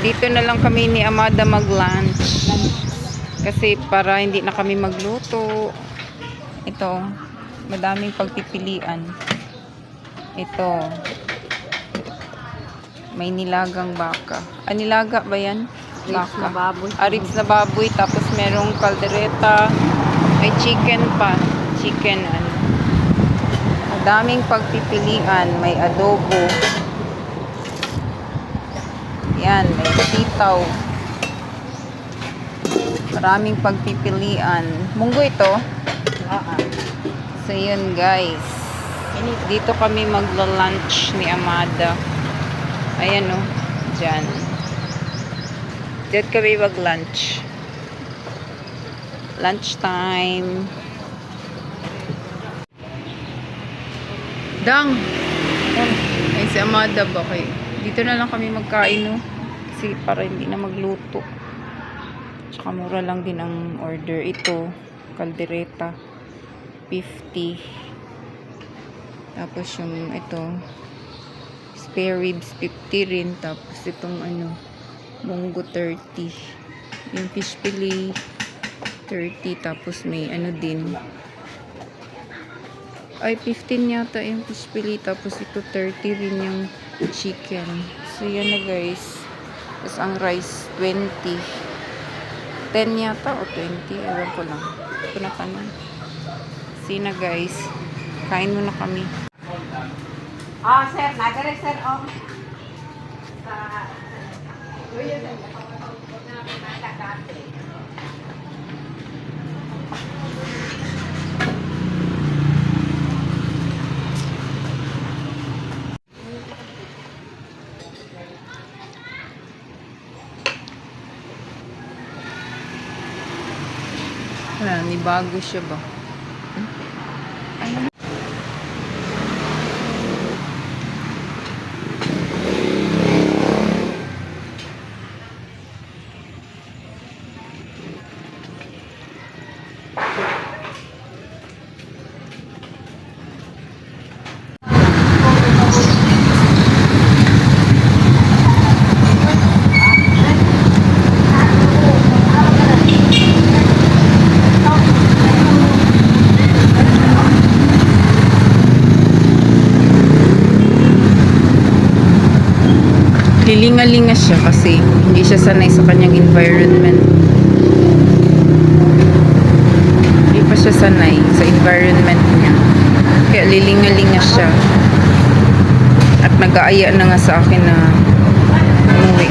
Dito na lang kami ni Amada mag-lunch. Kasi para hindi na kami magluto. Ito, madaming pagpipilian. Ito, may nilagang baka. Nilaga ba yan? Ribs na baboy. Ribs na baboy. Tapos merong kaldereta. May chicken pa. Chicken, madaming pagpipilian. May adobo. Yan, may sitaw. Maraming pagpipilian. Munggo ito? So, yun guys. Dito kami magla-lunch ni Amada. Ayan o. Diyan. Diyan kami mag-lunch. Lunch time. Dang! Ay, si Amada ba kayo? Dito na lang kami magkain, no? Kasi para hindi na magluto. Tsaka mura lang din ang order. Ito, kaldereta, 50. Tapos yung ito, spare ribs, 50 rin. Tapos itong munggo, 30. Yung fish fillet, 30. Tapos may din. Ay, 15 yata yung fish fillet. Tapos ito, 30 rin yung chicken. So, yan na guys. Tapos ang rice, 20. 10 yata o 20. Ewan ko lang. Hindi ko na tanong. See na guys. Kain muna kami. Sir. Nagare, sir. Nibago siya ba? Ayun. Lilinga-linga siya kasi hindi siya sanay sa kanyang environment. Hindi pa siya sanay sa environment niya. Kaya lilinga-linga siya. At nag-aaya na nga sa akin na umuwi.